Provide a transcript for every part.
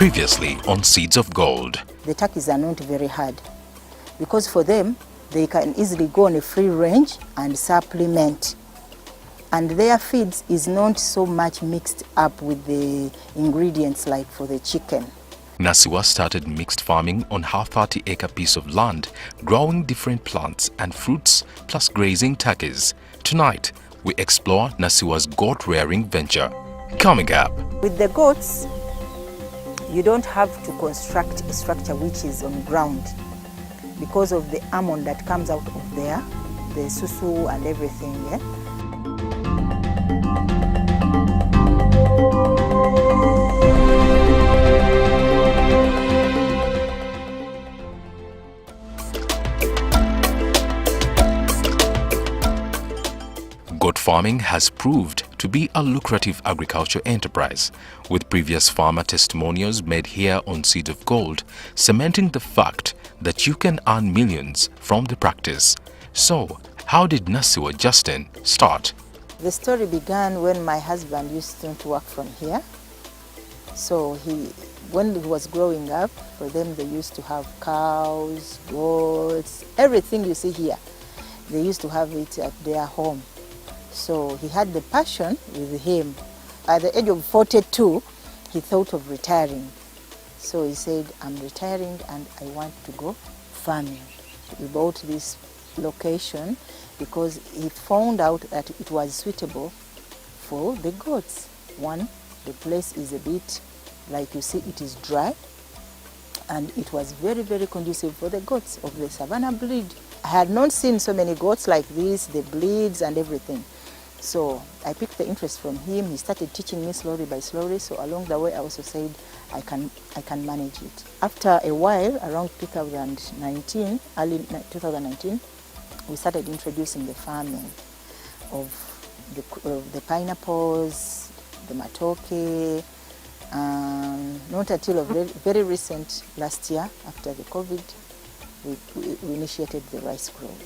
Previously on Seeds of Gold. The turkeys are not very hard because for them, they can easily go on a free range and supplement. And their feeds is not so much mixed up with the ingredients like for the chicken. Nassiwa started mixed farming on her 30-acre piece of land, growing different plants and fruits plus grazing turkeys. Tonight, we explore Nassiwa's goat-rearing venture. Coming up. With the goats, you don't have to construct a structure which is on ground because of the almond that comes out of there, the susu and everything. Yeah? Goat farming has proved to be a lucrative agriculture enterprise, with previous farmer testimonials made here on Seed of Gold cementing the fact that you can earn millions from the practice. So, how did Nassiwa Justine start? The story began when my husband used to work from here. So when he was growing up, for them they used to have cows, goats, everything you see here. They used to have it at their home. So he had the passion with him. At the age of 42, he thought of retiring. So he said, I'm retiring and I want to go farming. We bought this location because he found out that it was suitable for the goats. One, the place is a bit, like you see, it is dry. And it was very, very conducive for the goats of the Savannah breed. I had not seen so many goats like this, the breeds and everything. So I picked the interest from him. He started teaching me slowly by slowly. So along the way, I also said, I can manage it. After a while, around 2019, early 2019, we started introducing the farming of the pineapples, the matoke. Not until very recent last year, after the COVID, we initiated the rice growing.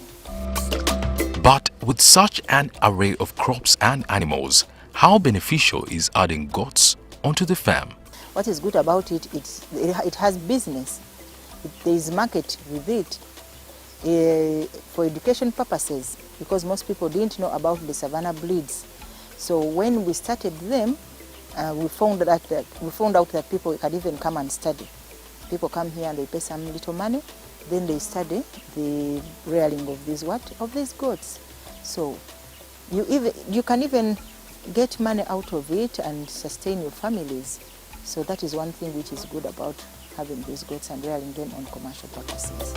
But with such an array of crops and animals, how beneficial is adding goats onto the farm? What is good about it, it has business. There is market with it for education purposes, because most people didn't know about the Savannah breeds. So when we started them, we found out that people can even come and study. People come here and they pay some little money. Then they study the rearing of these goats. So you can even get money out of it and sustain your families. So that is one thing which is good about having these goats and rearing them on commercial purposes.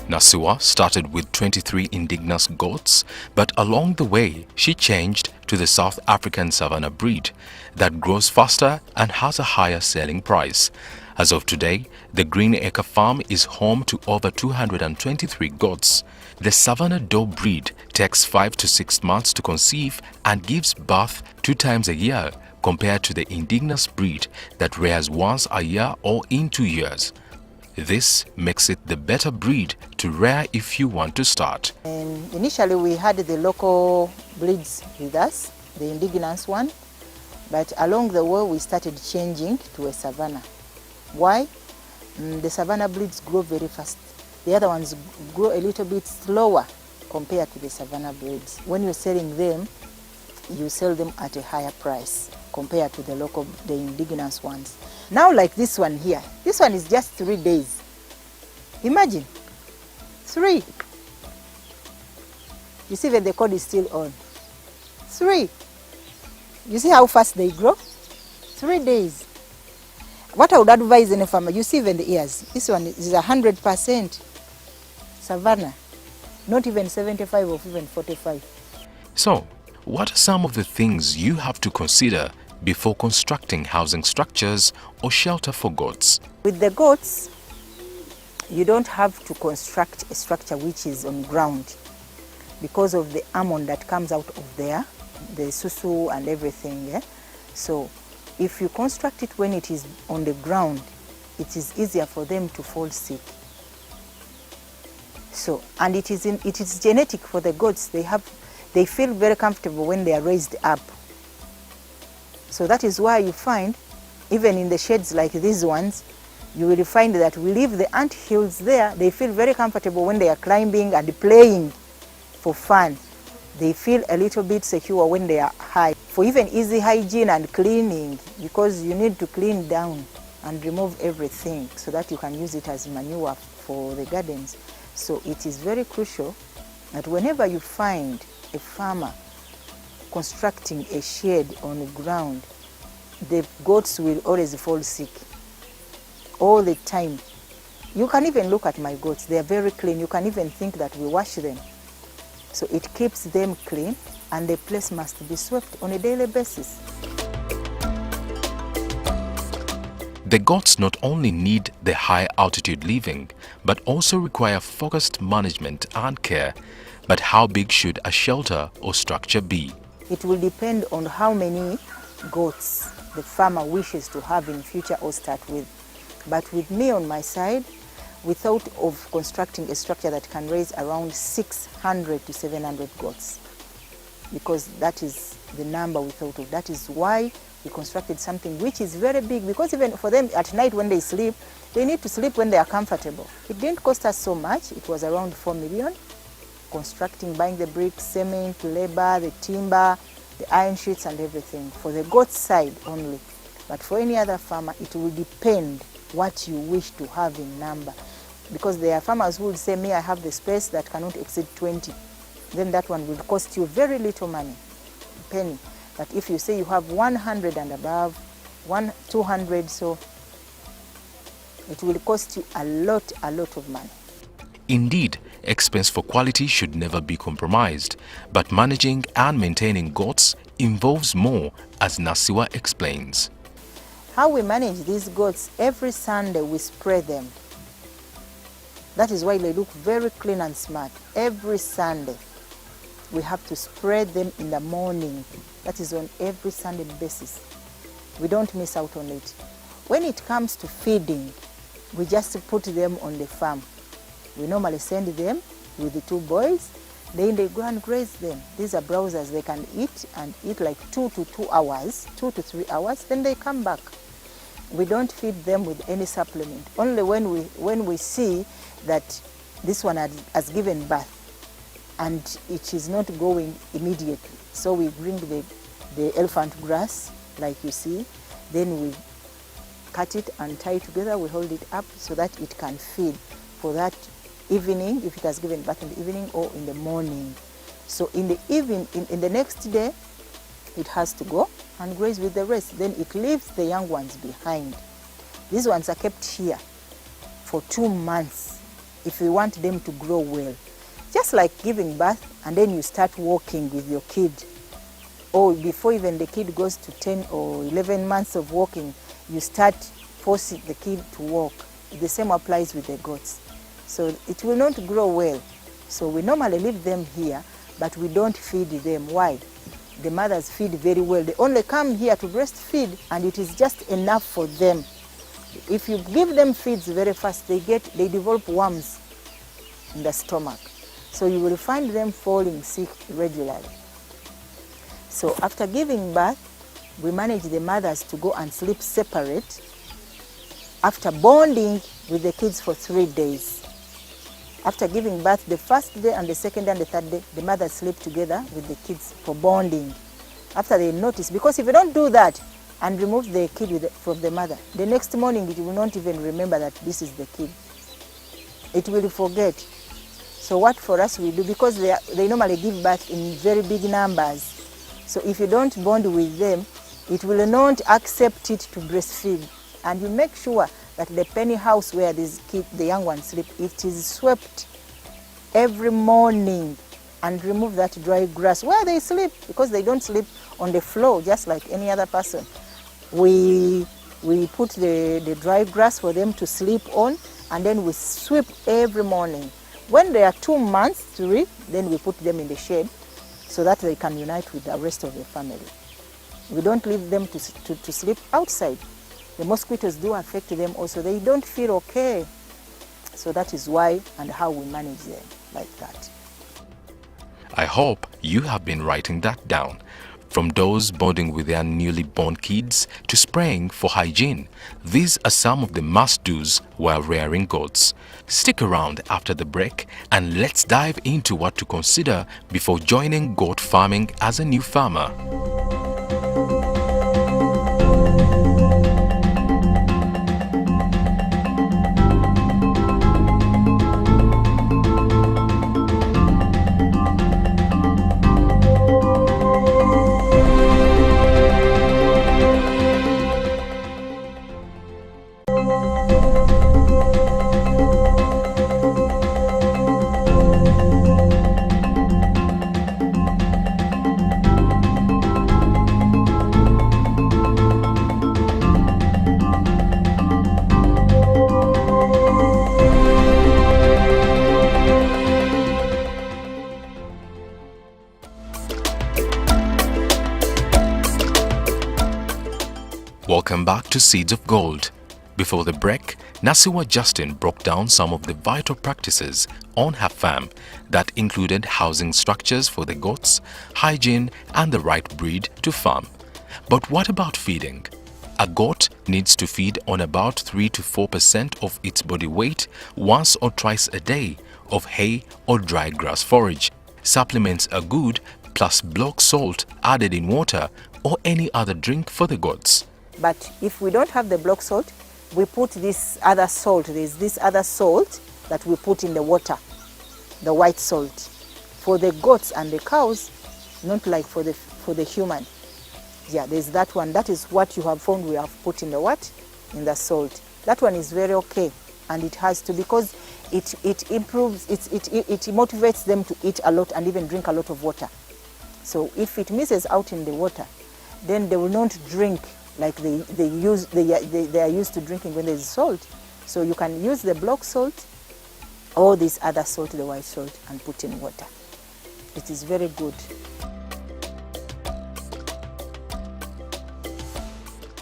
Nassiwa started with 23 indigenous goats, but along the way she changed to the South African Savannah breed that grows faster and has a higher selling price. As of today, the Green Acre farm is home to over 223 goats. The Savannah Doe breed takes 5 to 6 months to conceive and gives birth 2 times a year, compared to the indigenous breed that rears once a year or in 2 years. This makes it the better breed to rear if you want to start. And initially we had the local breeds with us, the indigenous one, but along the way we started changing to a Savannah. Why? The Savannah breeds grow very fast. The other ones grow a little bit slower compared to the Savannah breeds. When you're selling them, you sell them at a higher price compared to the indigenous ones. Now like this one here, this one is just 3 days. Imagine, 3. You see that the cord is still on. 3. You see how fast they grow? 3 days. What I would advise any farmer, you see even the ears. This one is 100% Savannah, not even 75 or even 45. So, what are some of the things you have to consider before constructing housing structures or shelter for goats? With the goats, you don't have to construct a structure which is on ground because of the almond that comes out of there, the susu and everything. Yeah? So if you construct it when it is on the ground, it is easier for them to fall sick. So, and it is genetic for the goats. They feel very comfortable when they are raised up. So that is why you find, even in the sheds like these ones, you will find that we leave the ant hills there. They feel very comfortable when they are climbing and playing for fun. They feel a little bit secure when they are high. For even easy hygiene and cleaning, because you need to clean down and remove everything so that you can use it as manure for the gardens. So it is very crucial that whenever you find a farmer constructing a shed on the ground, the goats will always fall sick all the time. You can even look at my goats, they are very clean. You can even think that we wash them. So it keeps them clean, and the place must be swept on a daily basis. The goats not only need the high altitude living, but also require focused management and care. But how big should a shelter or structure be? It will depend on how many goats the farmer wishes to have in future or start with. But with me on my side, we thought of constructing a structure that can raise around 600 to 700 goats, because that is the number we thought of. That is why we constructed something which is very big, because even for them at night when they sleep, they need to sleep when they are comfortable. It didn't cost us so much. It was around 4 million, constructing, buying the bricks, cement, labor, the timber, the iron sheets and everything, for the goat side only. But for any other farmer, it will depend what you wish to have in number. Because there are farmers who would say, me, I have the space that cannot exceed 20. Then that one will cost you very little money, penny. But if you say you have 100 and above, 200, so it will cost you a lot of money. Indeed, expense for quality should never be compromised, but managing and maintaining goats involves more, as Nassiwa explains. How we manage these goats, every Sunday we spray them. That is why they look very clean and smart. Every Sunday we have to spray them in the morning. That is on every Sunday basis. We don't miss out on it. When it comes to feeding, we just put them on the farm. We normally send them with the 2 boys. Then they go and graze them. These are browsers. They can eat and eat like 2 to 3 hours. Then they come back. We don't feed them with any supplement. Only when we see that this one has given birth and it is not going immediately. So we bring the elephant grass, like you see. Then we cut it and tie it together. We hold it up so that it can feed for that evening, if it has given birth in the evening or in the morning. So in the evening, in the next day, it has to go and graze with the rest. Then it leaves the young ones behind. These ones are kept here for 2 months if you want them to grow well. Just like giving birth, and then you start walking with your kid. Or before even the kid goes to 10 or 11 months of walking, you start forcing the kid to walk. The same applies with the goats. So it will not grow well. So we normally leave them here, but we don't feed them. Why? The mothers feed very well. They only come here to breastfeed, and it is just enough for them. If you give them feeds very fast, they develop worms in the stomach. So you will find them falling sick regularly. So after giving birth, we manage the mothers to go and sleep separate after bonding with the kids for 3 days. After giving birth, the first day and the second day and the third day, the mothers sleep together with the kids for bonding. After they notice, because if you don't do that and remove the kid from the mother, the next morning it will not even remember that this is the kid. It will forget. So what for us we do, because they normally give birth in very big numbers. So if you don't bond with them, it will not accept it to breastfeed. And you make sure that the penny house where these kids, the young ones sleep, it is swept every morning, and remove that dry grass where they sleep, because they don't sleep on the floor just like any other person. We put the dry grass for them to sleep on, and then we sweep every morning. When they are 2 months, 3, then we put them in the shade so that they can unite with the rest of the family. We don't leave them to sleep outside. The mosquitoes do affect them also. They don't feel okay. So that is why and how we manage them like that. I hope you have been writing that down. From those bonding with their newly born kids to spraying for hygiene, these are some of the must-dos while rearing goats. Stick around after the break and let's dive into what to consider before joining goat farming as a new farmer. Welcome back to Seeds of Gold. Before the break, Nassiwa Justine broke down some of the vital practices on her farm that included housing structures for the goats, hygiene and the right breed to farm. But what about feeding? A goat needs to feed on about 3 to 4% of its body weight once or twice a day of hay or dry grass forage. Supplements are good, plus block salt added in water or any other drink for the goats. But if we don't have the block salt, we put this other salt. There's this other salt that we put in the water, the white salt. For the goats and the cows, not like for the human. Yeah, there's that one. That is what you have found we have put in the what? In the salt. That one is very okay, and it has to, because it improves, it motivates them to eat a lot and even drink a lot of water. So if it misses out in the water, then they will not drink like they are used to drinking when there's salt. So you can use the block salt or this other salt, the white salt, and put in water. It is very good.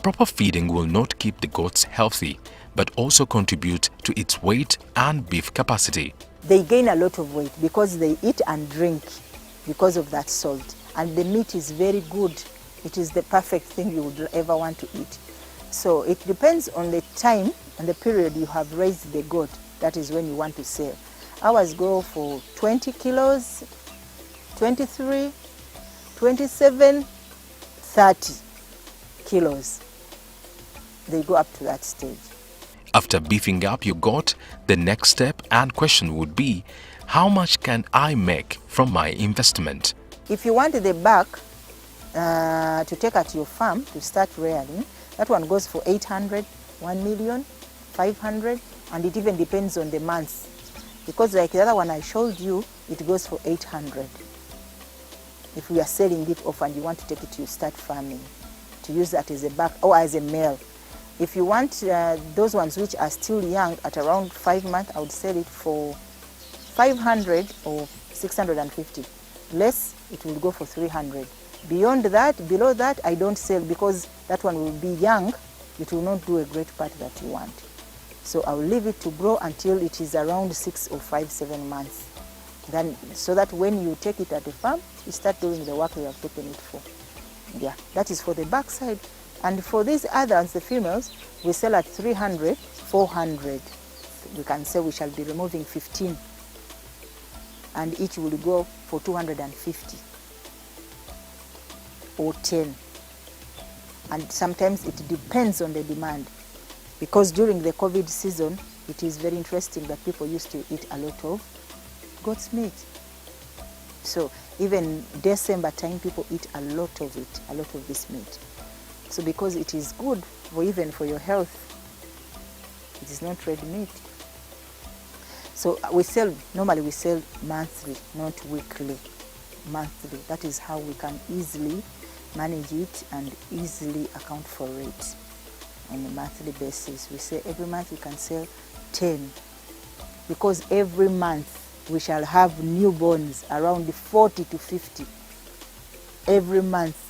Proper feeding will not keep the goats healthy, but also contribute to its weight and beef capacity. They gain a lot of weight because they eat and drink because of that salt. And the meat is very good. It is the perfect thing you would ever want to eat. So it depends on the time and the period you have raised the goat. That is when you want to sell. Ours go for 20 kilos, 23, 27, 30 kilos. They go up to that stage. After beefing up your goat, the next step and question would be, how much can I make from my investment? If you want the back to take at your farm to start rearing, that one goes for 800, 1 million, 500, and it even depends on the months. Because like the other one I showed you, it goes for 800. If we are selling it off and you want to take it to start farming, to use that as a back or as a male. If you want those ones which are still young at around 5 months, I would sell it for 500 or 650. Less, it will go for 300. Beyond that, below that, I don't sell because that one will be young. It will not do a great part that you want. So I will leave it to grow until it is around 6 or 5, 7 months. Then, so that when you take it at the farm, you start doing the work you have taken it for. Yeah, that is for the backside. And for these others, the females, we sell at 300, 400. We can say we shall be removing 15. And each will go for 250 or 10. And sometimes it depends on the demand. Because during the COVID season, it is very interesting that people used to eat a lot of goat's meat. So even December time, people eat a lot of it, a lot of this meat. So because it is good for even for your health, it is not red meat. So normally we sell monthly, not weekly, monthly. That is how we can easily manage it and easily account for it on a monthly basis. We say every month we can sell 10, because every month we shall have newborns around 40 to 50 every month.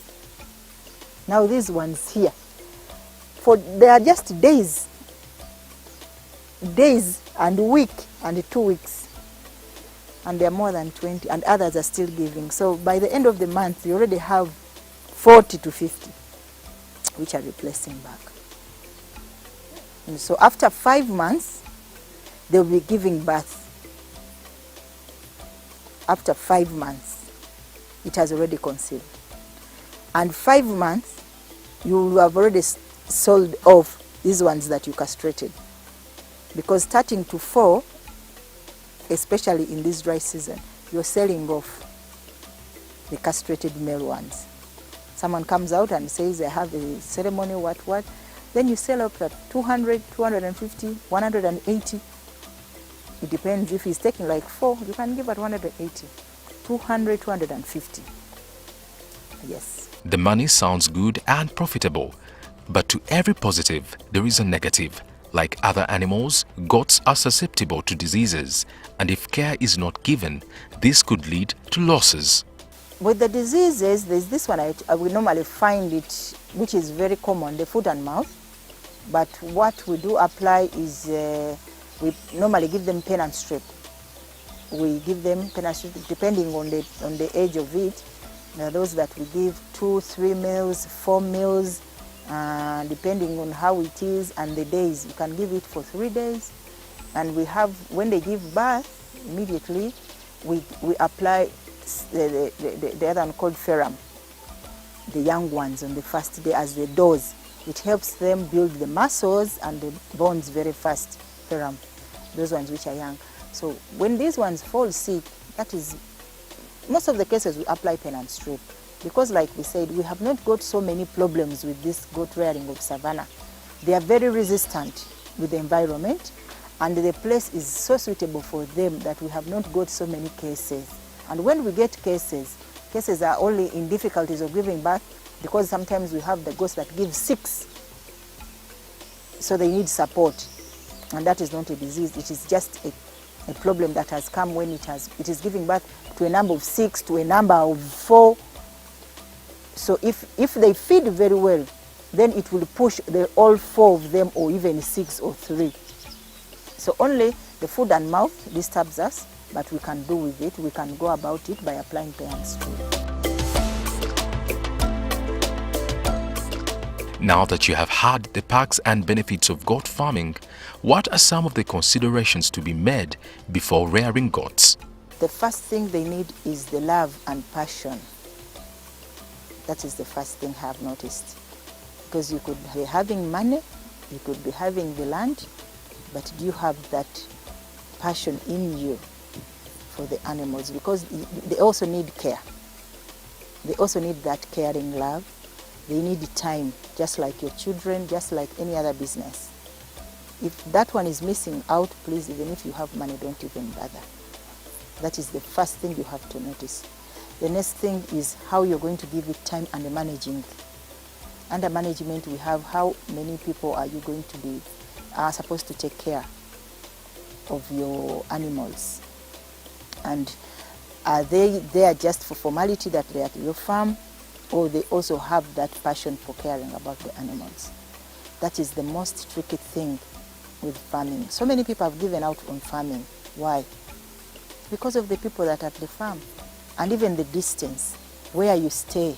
Now these ones here, they are just days and week and 2 weeks, and they are more than 20, and others are still giving. So by the end of the month, you already have 40 to 50, which are replacing back. And so after 5 months, they'll be giving birth. After 5 months, it has already conceived. And 5 months, you will have already sold off these ones that you castrated. Because starting to 4, especially in this dry season, you're selling off the castrated male ones. Someone comes out and says, I have a ceremony, what, then you sell up at 200, 250, 180. It depends. If he's taking like 4, you can give at 180, 200, 250. Yes. The money sounds good and profitable, but to every positive, there is a negative. Like other animals, goats are susceptible to diseases, and if care is not given, this could lead to losses. With the diseases, there's this one, I will normally find it, which is very common, the foot and mouth. But what we do apply is, we normally give them pen and strip. We give them pen and strip depending on the age of it. There are those that we give 2, 3 meals, 4 meals, depending on how it is and the days. You can give it for 3 days. And we have, when they give birth, immediately we apply the other one called ferrum, the young ones on the first day as the dose. It helps them build the muscles and the bones very fast, ferrum, those ones which are young. So when these ones fall sick, that is, most of the cases we apply pen and strip. Because like we said, we have not got so many problems with this goat rearing of savannah. They are very resistant with the environment, and the place is so suitable for them that we have not got so many cases. And when we get cases are only in difficulties of giving birth, because sometimes we have the goats that give 6. So they need support. And that is not a disease, it is just a problem that has come when it is giving birth to a number of 6, to a number of 4. So if they feed very well, then it will push all 4 of them, or even 6 or 3. So only the foot and mouth disturbs us, but we can do with it. We can go about it by applying pen and strip. Now that you have had the perks and benefits of goat farming, what are some of the considerations to be made before rearing goats? The first thing they need is the love and passion. That is the first thing I have noticed. Because you could be having money, you could be having the land, but do you have that passion in you for the animals? Because they also need care. They also need that caring love. They need time, just like your children, just like any other business. If that one is missing out, please, even if you have money, don't even bother. That is the first thing you have to notice. The next thing is how you're going to give it time and managing. Under management, we have how many people are you going to be supposed to take care of your animals. And are they there just for formality that they are at your farm, or they also have that passion for caring about the animals? That is the most tricky thing with farming. So many people have given out on farming. Why? Because of the people that are at the farm, and even the distance where you stay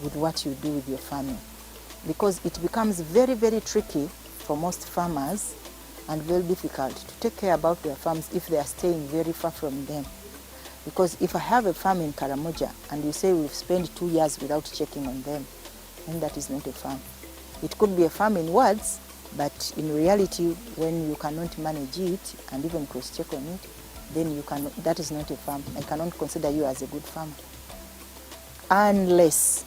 with what you do with your farming. Because it becomes very, very tricky for most farmers and very difficult to take care about their farms if they are staying very far from them. Because if I have a farm in Karamoja and you say we've spent 2 years without checking on them, then that is not a farm. It could be a farm in words, but in reality, when you cannot manage it and even cross-check on it, then that is not a farm. I cannot consider you as a good farmer. Unless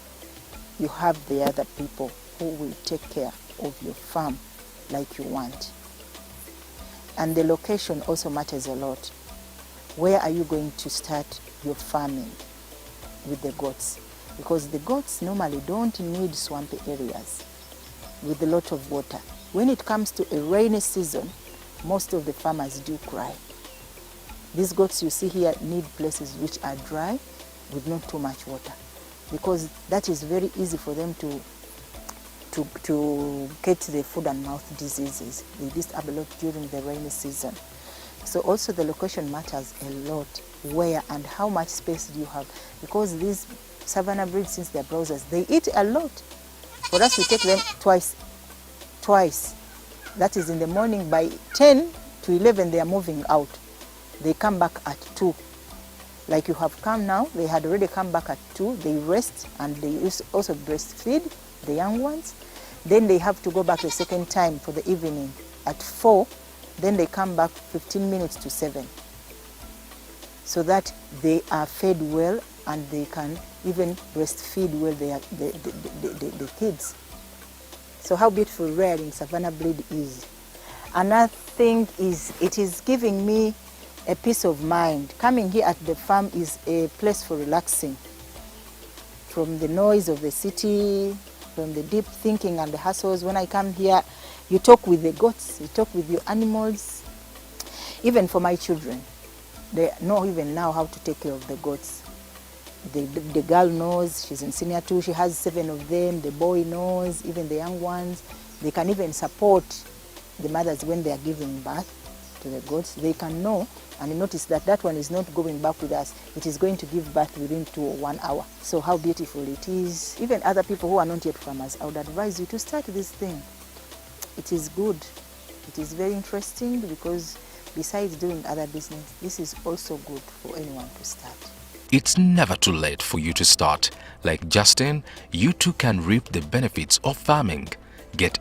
you have the other people who will take care of your farm like you want. And the location also matters a lot. Where are you going to start your farming with the goats? Because the goats normally don't need swampy areas with a lot of water. When it comes to a rainy season, most of the farmers do cry. These goats you see here need places which are dry with not too much water, because that is very easy for them to get the foot and mouth diseases. They disturb a lot during the rainy season. So also the location matters a lot. Where and how much space do you have? Because these Savannah breed, since they're browsers, they eat a lot. For us, we take them twice. That is in the morning. By 10 to 11, they are moving out. They come back at 2. Like you have come now, they had already come back at 2. They rest, and they also breastfeed the young ones. Then they have to go back the second time for the evening at 4. Then they come back 15 minutes to 7. So that they are fed well, and they can even breastfeed well the kids. So how beautiful rearing Savannah breed is. Another thing is, it is giving me a peace of mind. Coming here at the farm is a place for relaxing from the noise of the city, from the deep thinking and the hassles. When I come here, you talk with the goats, you talk with your animals. Even for my children, they know even now how to take care of the goats. The girl knows, she's in senior 2, she has 7 of them. The boy knows, even the young ones. They can even support the mothers when they are giving birth to the goats. They can know and notice that that one is not going back with us. It is going to give birth within 2 or 1 hour. So how beautiful it is. Even other people who are not yet farmers, I would advise you to start this thing. It is good. It is very interesting, because besides doing other business, this is also good for anyone to start. It's never too late for you to start. Like Justine, you too can reap the benefits of farming. Get